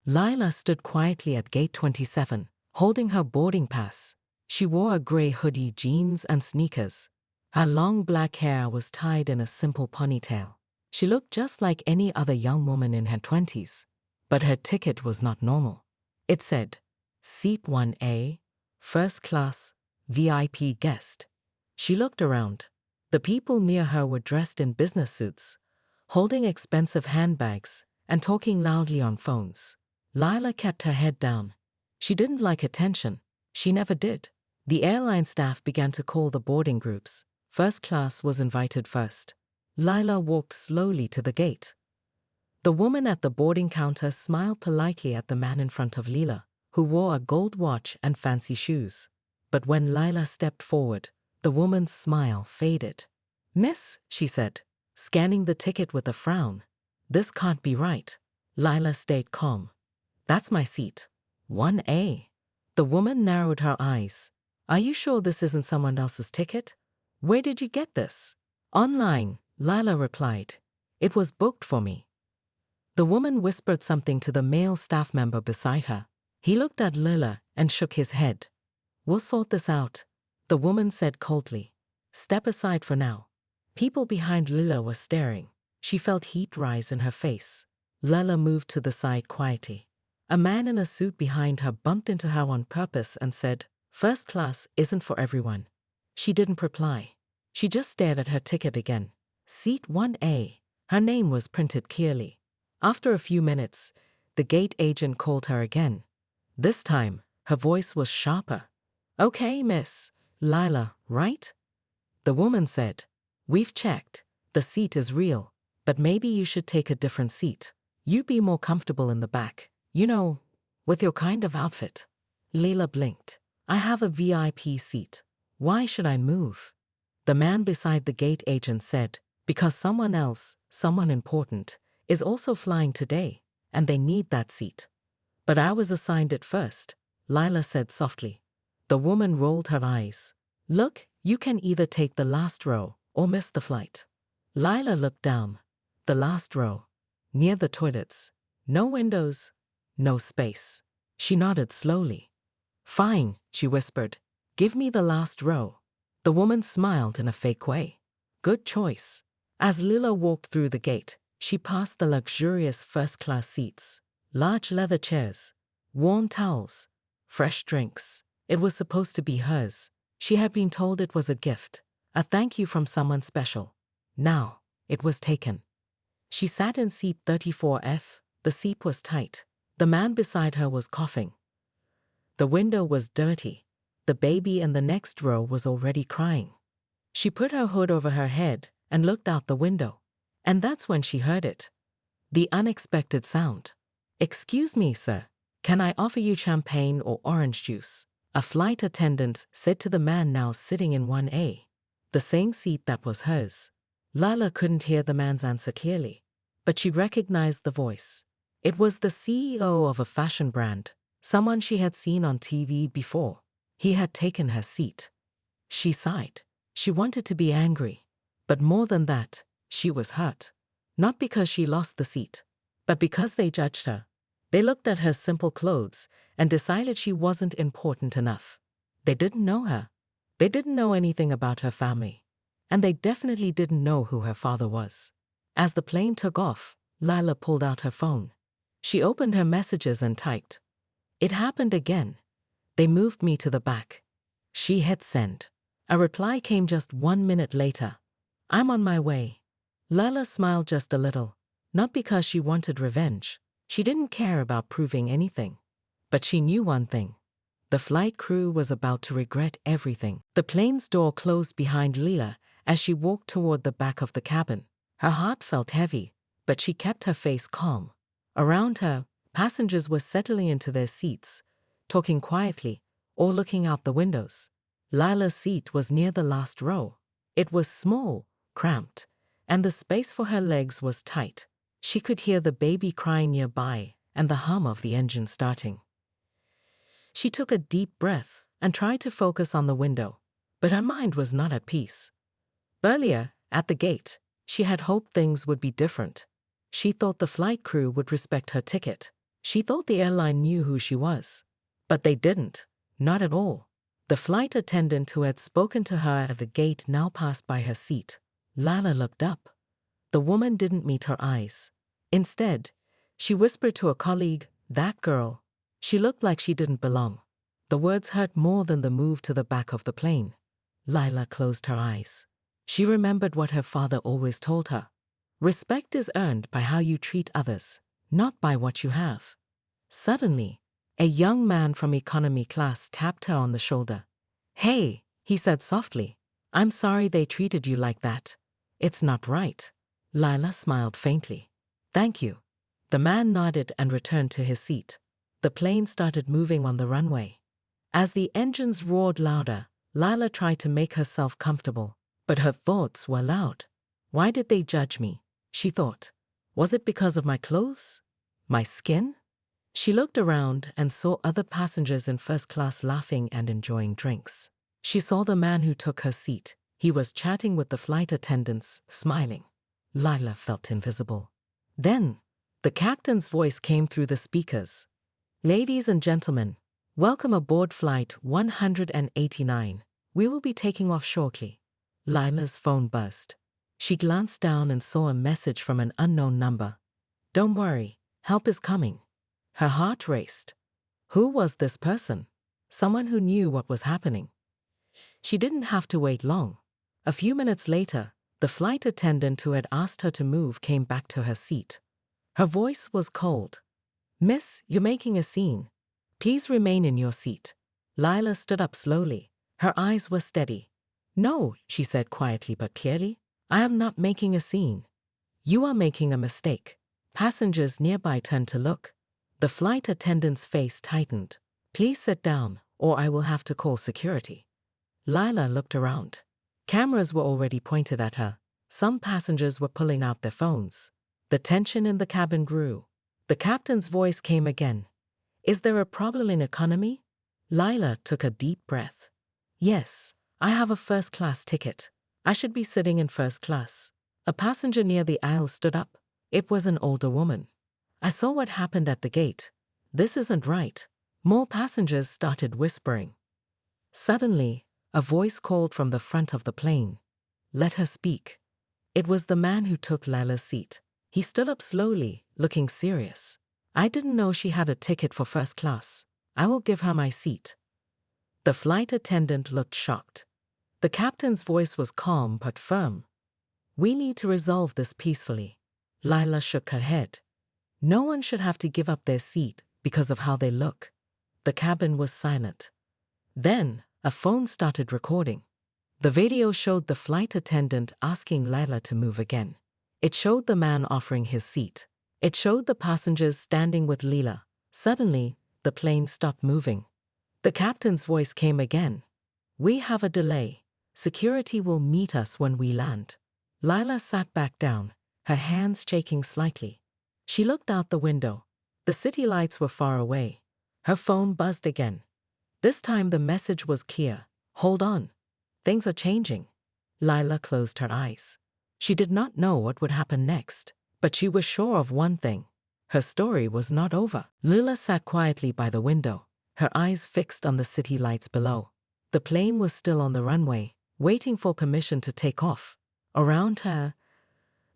Lila stood quietly at gate 27, holding her boarding pass. She wore a gray hoodie, jeans, and sneakers. Her long black hair was tied in a simple ponytail. She looked just like any other young woman in her 20s. But her ticket was not normal. It said, Seat 1A, First Class, VIP Guest. She looked around. The people near her were dressed in business suits, holding expensive handbags, and talking loudly on phones. Lila kept her head down. She didn't like attention. She never did. The airline staff began to call the boarding groups. First class was invited first. Lila walked slowly to the gate. The woman at the boarding counter smiled politely at the man in front of Lila, who wore a gold watch and fancy shoes. But when Lila stepped forward, the woman's smile faded. "Miss," she said, scanning the ticket with a frown. "This can't be right." Lila stayed calm. "That's my seat. 1A. The woman narrowed her eyes. "Are you sure this isn't someone else's ticket? Where did you get this?" "Online," Lila replied. "It was booked for me." The woman whispered something to the male staff member beside her. He looked at Lila and shook his head. "We'll sort this out," the woman said coldly. "Step aside for now." People behind Lila were staring. She felt heat rise in her face. Lila moved to the side quietly. A man in a suit behind her bumped into her on purpose and said, "First class isn't for everyone." She didn't reply. She just stared at her ticket again. Seat 1A. Her name was printed clearly. After a few minutes, the gate agent called her again. This time, her voice was sharper. "Okay, miss. Lila, right?" The woman said, "We've checked. The seat is real, but maybe you should take a different seat. You'd be more comfortable in the back. You know, with your kind of outfit." Lila blinked. "I have a VIP seat. Why should I move?" The man beside the gate agent said, "Because someone else, someone important, is also flying today, and they need that seat." "But I was assigned it first," Lila said softly. The woman rolled her eyes. "Look, you can either take the last row or miss the flight." Lila looked down. The last row, near the toilets. No windows, no space. She nodded slowly. "Fine," she whispered. "Give me the last row." The woman smiled in a fake way. "Good choice." As Lila walked through the gate, she passed the luxurious first-class seats, large leather chairs, warm towels, fresh drinks. It was supposed to be hers. She had been told it was a gift, a thank you from someone special. Now, it was taken. She sat in seat 34F. The seat was tight. The man beside her was coughing. The window was dirty. The baby in the next row was already crying. She put her hood over her head and looked out the window. And that's when she heard it. The unexpected sound. "Excuse me, sir. Can I offer you champagne or orange juice?" A flight attendant said to the man now sitting in 1A, the same seat that was hers. Lila couldn't hear the man's answer clearly, but she recognized the voice. It was the CEO of a fashion brand, someone she had seen on TV before. He had taken her seat. She sighed. She wanted to be angry, but more than that, she was hurt. Not because she lost the seat, but because they judged her. They looked at her simple clothes and decided she wasn't important enough. They didn't know her. They didn't know anything about her family. And they definitely didn't know who her father was. As the plane took off, Lila pulled out her phone. She opened her messages and typed. "It happened again. They moved me to the back." She hit send. A reply came just 1 minute later. "I'm on my way." Lila smiled just a little, not because she wanted revenge. She didn't care about proving anything. But she knew one thing. The flight crew was about to regret everything. The plane's door closed behind Lila as she walked toward the back of the cabin. Her heart felt heavy, but she kept her face calm. Around her, passengers were settling into their seats, talking quietly or looking out the windows. Lila's seat was near the last row. It was small, cramped, and the space for her legs was tight. She could hear the baby crying nearby and the hum of the engine starting. She took a deep breath and tried to focus on the window, but her mind was not at peace. Earlier, at the gate, she had hoped things would be different. She thought the flight crew would respect her ticket. She thought the airline knew who she was. But they didn't. Not at all. The flight attendant who had spoken to her at the gate now passed by her seat. Lila looked up. The woman didn't meet her eyes. Instead, she whispered to a colleague, "That girl." She looked like she didn't belong. The words hurt more than the move to the back of the plane. Lila closed her eyes. She remembered what her father always told her. Respect is earned by how you treat others, not by what you have. Suddenly, a young man from economy class tapped her on the shoulder. "Hey," he said softly. "I'm sorry they treated you like that. It's not right." Lila smiled faintly. "Thank you." The man nodded and returned to his seat. The plane started moving on the runway. As the engines roared louder, Lila tried to make herself comfortable, but her thoughts were loud. Why did they judge me? She thought. Was it because of my clothes? My skin? She looked around and saw other passengers in first class laughing and enjoying drinks. She saw the man who took her seat. He was chatting with the flight attendants, smiling. Lila felt invisible. Then, the captain's voice came through the speakers. "Ladies and gentlemen, welcome aboard flight 189. We will be taking off shortly." Lila's phone buzzed. She glanced down and saw a message from an unknown number. "Don't worry, help is coming." Her heart raced. Who was this person? Someone who knew what was happening. She didn't have to wait long. A few minutes later, the flight attendant who had asked her to move came back to her seat. Her voice was cold. "Miss, you're making a scene. Please remain in your seat." Lila stood up slowly. Her eyes were steady. "No," she said quietly but clearly, "I am not making a scene. You are making a mistake." Passengers nearby turned to look. The flight attendant's face tightened. "Please sit down, or I will have to call security." Lila looked around. Cameras were already pointed at her. Some passengers were pulling out their phones. The tension in the cabin grew. The captain's voice came again. "Is there a problem in economy?" Lila took a deep breath. "Yes, I have a first-class ticket. I should be sitting in first class." A passenger near the aisle stood up. It was an older woman. "I saw what happened at the gate. This isn't right." More passengers started whispering. Suddenly, a voice called from the front of the plane. "Let her speak." It was the man who took Lila's seat. He stood up slowly, looking serious. "I didn't know she had a ticket for first class. I will give her my seat." The flight attendant looked shocked. The captain's voice was calm but firm. "We need to resolve this peacefully." Lila shook her head. No one should have to give up their seat because of how they look. The cabin was silent. Then, a phone started recording. The video showed the flight attendant asking Lila to move again. It showed the man offering his seat. It showed the passengers standing with Lila. Suddenly, the plane stopped moving. The captain's voice came again. "We have a delay. Security will meet us when we land." Lila sat back down, her hands shaking slightly. She looked out the window. The city lights were far away. Her phone buzzed again. This time the message was clear. "Hold on. Things are changing." Lila closed her eyes. She did not know what would happen next, but she was sure of one thing. Her story was not over. Lila sat quietly by the window, her eyes fixed on the city lights below. The plane was still on the runway, waiting for permission to take off. Around her,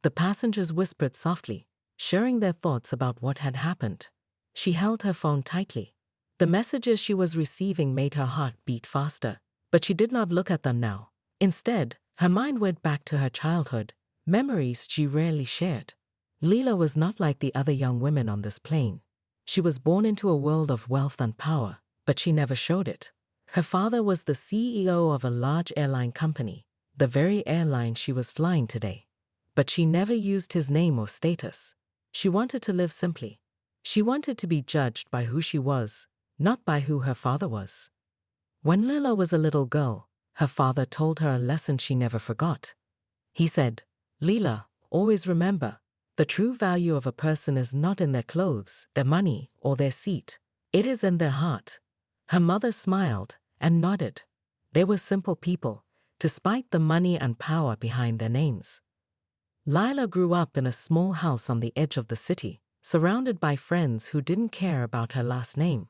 the passengers whispered softly, sharing their thoughts about what had happened. She held her phone tightly. The messages she was receiving made her heart beat faster, but she did not look at them now. Instead, her mind went back to her childhood, memories she rarely shared. Lila was not like the other young women on this plane. She was born into a world of wealth and power, but she never showed it. Her father was the CEO of a large airline company, the very airline she was flying today. But she never used his name or status. She wanted to live simply. She wanted to be judged by who she was, not by who her father was. When Lila was a little girl, her father told her a lesson she never forgot. He said, "Lila, always remember, the true value of a person is not in their clothes, their money, or their seat. It is in their heart." Her mother smiled and nodded. They were simple people, despite the money and power behind their names. Lila grew up in a small house on the edge of the city. surrounded by friends who didn't care about her last name.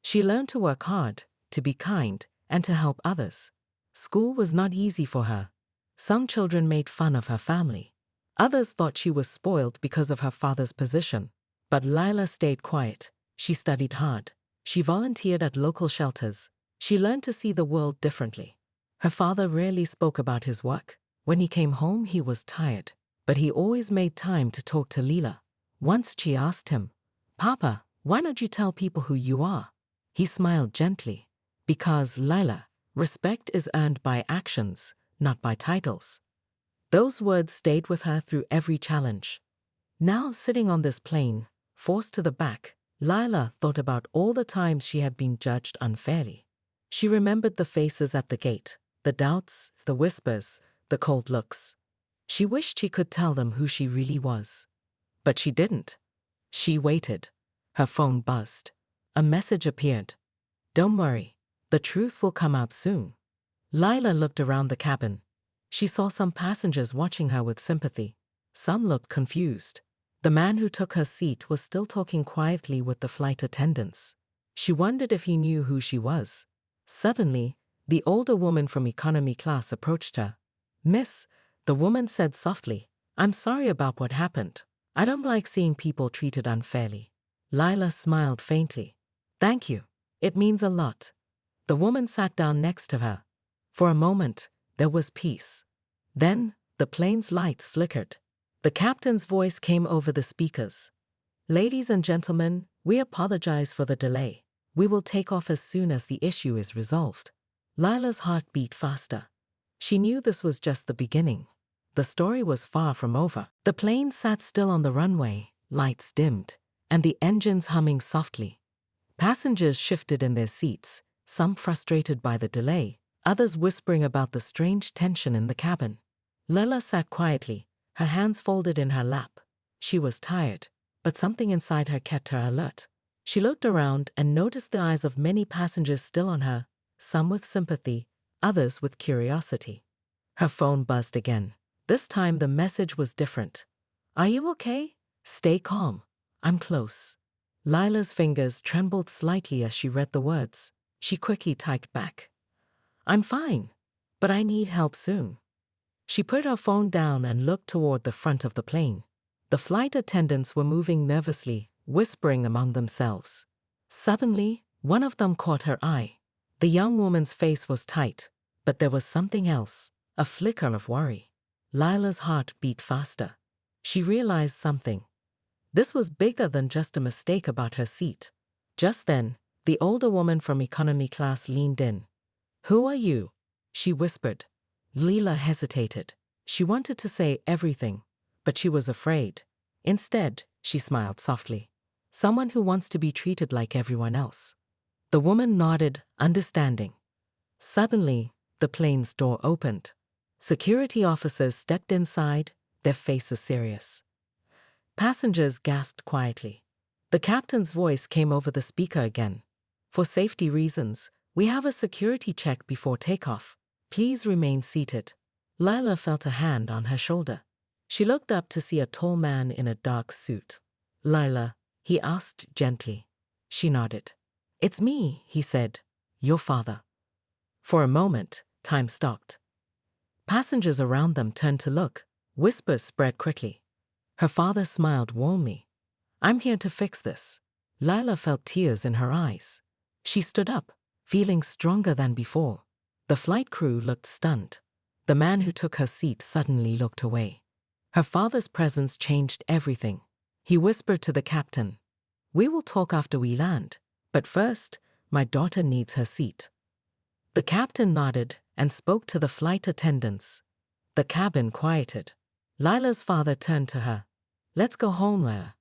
She learned to work hard, to be kind, and to help others. School was not easy for her. Some children made fun of her family. Others thought she was spoiled because of her father's position. But Lila stayed quiet. She studied hard. She volunteered at local shelters. She learned to see the world differently. Her father rarely spoke about his work. When he came home, he was tired. But he always made time to talk to Lila. Once she asked him, "Papa, why don't you tell people who you are?" He smiled gently. "Because, Lila, respect is earned by actions, not by titles." Those words stayed with her through every challenge. Now, sitting on this plane, forced to the back, Lila thought about all the times she had been judged unfairly. She remembered the faces at the gate, the doubts, the whispers, the cold looks. She wished she could tell them who she really was. But she didn't. She waited. Her phone buzzed. A message appeared. "Don't worry. The truth will come out soon." Lila looked around the cabin. She saw some passengers watching her with sympathy. Some looked confused. The man who took her seat was still talking quietly with the flight attendants. She wondered if he knew who she was. Suddenly, the older woman from economy class approached her. "Miss," the woman said softly, "I'm sorry about what happened. I don't like seeing people treated unfairly." Lila smiled faintly. "Thank you. It means a lot." The woman sat down next to her. For a moment, there was peace. Then, the plane's lights flickered. The captain's voice came over the speakers. "Ladies and gentlemen, we apologize for the delay. We will take off as soon as the issue is resolved." Lila's heart beat faster. She knew this was just the beginning. The story was far from over. The plane sat still on the runway, lights dimmed, and the engines humming softly. Passengers shifted in their seats, some frustrated by the delay, others whispering about the strange tension in the cabin. Lila sat quietly, her hands folded in her lap. She was tired, but something inside her kept her alert. She looked around and noticed the eyes of many passengers still on her, some with sympathy, others with curiosity. Her phone buzzed again. This time the message was different. "Are you okay? Stay calm. I'm close." Lila's fingers trembled slightly as she read the words. She quickly typed back, "I'm fine, but I need help soon." She put her phone down and looked toward the front of the plane. The flight attendants were moving nervously, whispering among themselves. Suddenly, one of them caught her eye. The young woman's face was tight, but there was something else, a flicker of worry. Lila's heart beat faster. She realized something. This was bigger than just a mistake about her seat. Just then, the older woman from economy class leaned in. "Who are you?" she whispered. Lila hesitated. She wanted to say everything, but she was afraid. Instead, she smiled softly. "Someone who wants to be treated like everyone else." The woman nodded, understanding. Suddenly, the plane's door opened. Security officers stepped inside, their faces serious. Passengers gasped quietly. The captain's voice came over the speaker again. "For safety reasons, we have a security check before takeoff. Please remain seated." Lila felt a hand on her shoulder. She looked up to see a tall man in a dark suit. "Lila," he asked gently. She nodded. "It's me," he said, "your father." For a moment, time stopped. Passengers around them turned to look. Whispers spread quickly. Her father smiled warmly. "I'm here to fix this." Lila felt tears in her eyes. She stood up, feeling stronger than before. The flight crew looked stunned. The man who took her seat suddenly looked away. Her father's presence changed everything. He whispered to the captain, "We will talk after we land, but first, my daughter needs her seat." The captain nodded and spoke to the flight attendants. The cabin quieted. Lila's father turned to her. "Let's go home, Lila."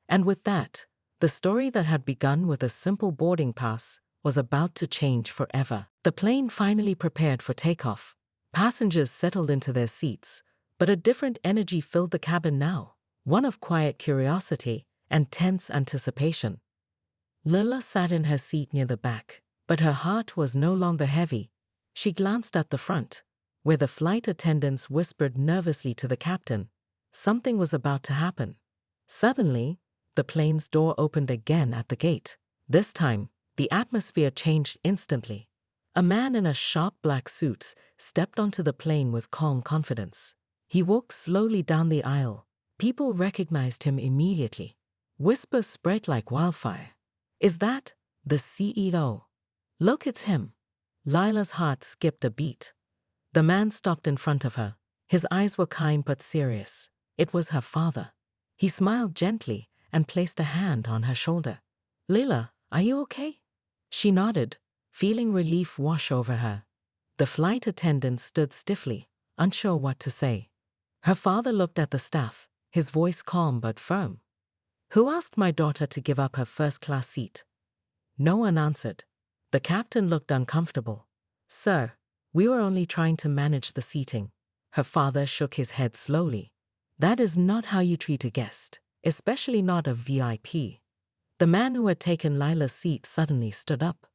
And with that, the story that had begun with a simple boarding pass was about to change forever. The plane finally prepared for takeoff. Passengers settled into their seats, but a different energy filled the cabin now, one of quiet curiosity and tense anticipation. Lila sat in her seat near the back, but her heart was no longer heavy. She glanced at the front, where the flight attendants whispered nervously to the captain. Something was about to happen. Suddenly, the plane's door opened again at the gate. This time, the atmosphere changed instantly. A man in a sharp black suit stepped onto the plane with calm confidence. He walked slowly down the aisle. People recognized him immediately. Whispers spread like wildfire. "Is that the CEO? Look, it's him." Lila's heart skipped a beat. The man stopped in front of her. His eyes were kind but serious. It was her father. He smiled gently and placed a hand on her shoulder. "Lila, are you okay?" She nodded, feeling relief wash over her. The flight attendant stood stiffly, unsure what to say. Her father looked at the staff, his voice calm but firm. "Who asked my daughter to give up her first-class seat?" No one answered. The captain looked uncomfortable. "Sir, we were only trying to manage the seating." Her father shook his head slowly. "That is not how you treat a guest, especially not a VIP." The man who had taken Lila's seat suddenly stood up.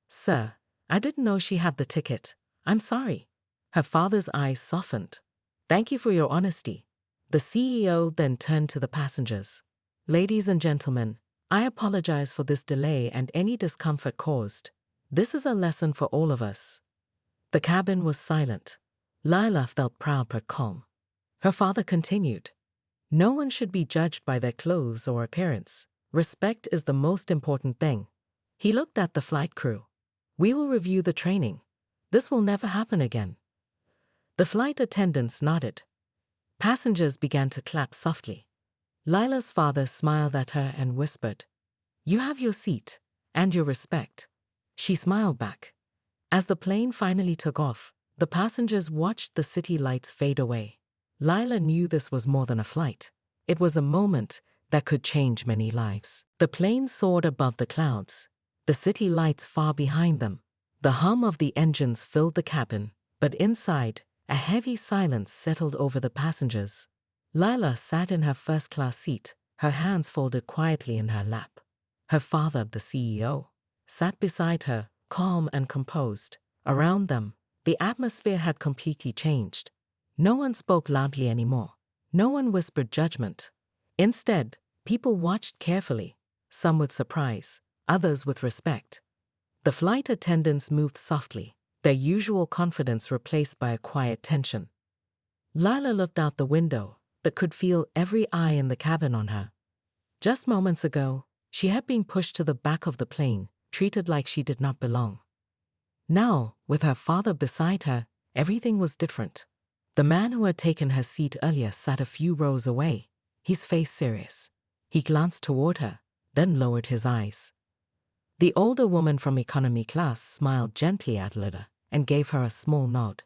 "Sir, I didn't know she had the ticket. I'm sorry." Her father's eyes softened. "Thank you for your honesty." The CEO then turned to the passengers. "Ladies and gentlemen, I apologize for this delay and any discomfort caused. This is a lesson for all of us." The cabin was silent. Lila felt proud but calm. Her father continued. "No one should be judged by their clothes or appearance. Respect is the most important thing." He looked at the flight crew. "We will review the training. This will never happen again." The flight attendants nodded. Passengers began to clap softly. Lila's father smiled at her and whispered, "You have your seat and your respect." She smiled back. As the plane finally took off, the passengers watched the city lights fade away. Lila knew this was more than a flight. It was a moment that could change many lives. The plane soared above the clouds, the city lights far behind them. The hum of the engines filled the cabin, but inside, a heavy silence settled over the passengers. Lila sat in her first-class seat, her hands folded quietly in her lap. Her father, the CEO, sat beside her, calm and composed. Around them, the atmosphere had completely changed. No one spoke loudly anymore. No one whispered judgment. Instead, people watched carefully, some with surprise, others with respect. The flight attendants moved softly, their usual confidence replaced by a quiet tension. Lila looked out the window, but could feel every eye in the cabin on her. Just moments ago, she had been pushed to the back of the plane, treated like she did not belong. Now, with her father beside her, everything was different. The man who had taken her seat earlier sat a few rows away, his face serious. He glanced toward her, then lowered his eyes. The older woman from economy class smiled gently at Lila and gave her a small nod.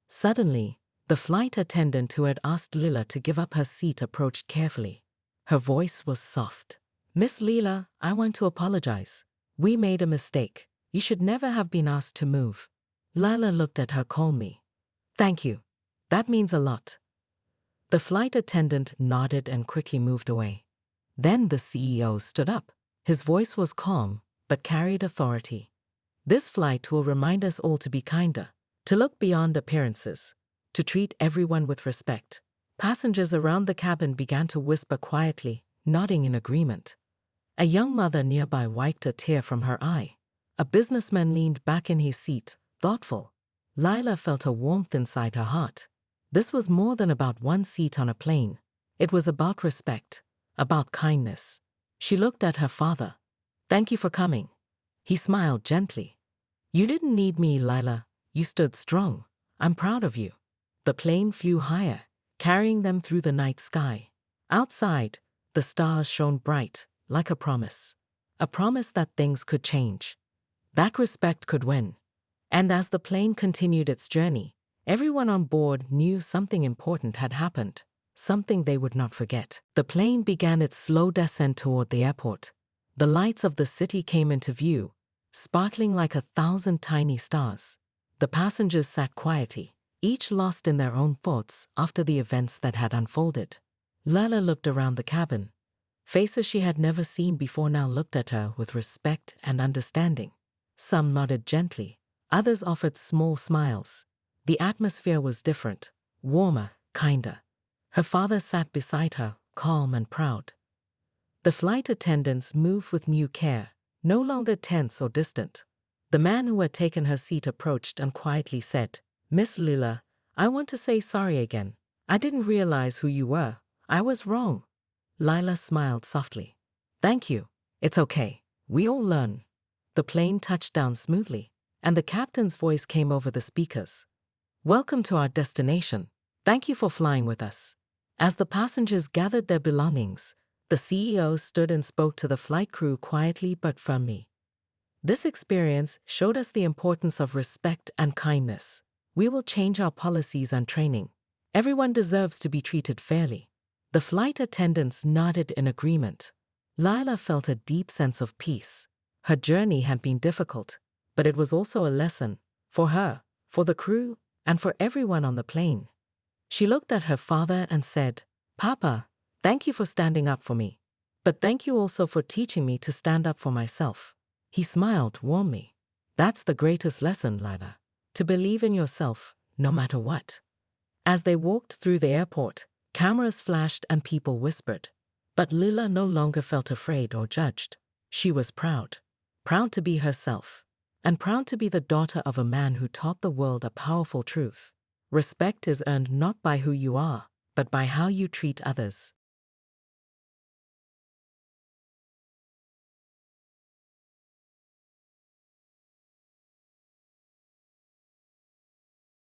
Suddenly, the flight attendant who had asked Lila to give up her seat approached carefully. Her voice was soft. "Miss Lila, I want to apologize. We made a mistake. You should never have been asked to move." Lila looked at her calmly. "Thank you. That means a lot." The flight attendant nodded and quickly moved away. Then the CEO stood up. His voice was calm, but carried authority. "This flight will remind us all to be kinder, to look beyond appearances, to treat everyone with respect." Passengers around the cabin began to whisper quietly, nodding in agreement. A young mother nearby wiped a tear from her eye. A businessman leaned back in his seat, thoughtful. Lila felt a warmth inside her heart. This was more than about one seat on a plane. It was about respect, about kindness. She looked at her father. "Thank you for coming." He smiled gently. "You didn't need me, Lila. You stood strong. I'm proud of you." The plane flew higher, carrying them through the night sky. Outside, the stars shone bright, like a promise that things could change, that respect could win. And as the plane continued its journey, everyone on board knew something important had happened, something they would not forget. The plane began its slow descent toward the airport. The lights of the city came into view, sparkling like 1,000 tiny stars. The passengers sat quietly, each lost in their own thoughts after the events that had unfolded. Lila looked around the cabin. Faces she had never seen before now looked at her with respect and understanding. Some nodded gently, others offered small smiles. The atmosphere was different, warmer, kinder. Her father sat beside her, calm and proud. The flight attendants moved with new care, no longer tense or distant. The man who had taken her seat approached and quietly said, "Miss Lila, I want to say sorry again. I didn't realize who you were. I was wrong." Lila smiled softly. "Thank you. It's okay. We all learn." The plane touched down smoothly, and the captain's voice came over the speakers. "Welcome to our destination. Thank you for flying with us." As the passengers gathered their belongings, the CEO stood and spoke to the flight crew quietly but firmly. "This experience showed us the importance of respect and kindness. We will change our policies and training. Everyone deserves to be treated fairly." The flight attendants nodded in agreement. Lila felt a deep sense of peace. Her journey had been difficult, but it was also a lesson for her, for the crew, and for everyone on the plane. She looked at her father and said, "Papa, thank you for standing up for me. But thank you also for teaching me to stand up for myself." He smiled warmly. "That's the greatest lesson, Lila. To believe in yourself, no matter what." As they walked through the airport, cameras flashed and people whispered. But Lila no longer felt afraid or judged. She was proud. Proud to be herself. And proud to be the daughter of a man who taught the world a powerful truth. Respect is earned not by who you are, but by how you treat others.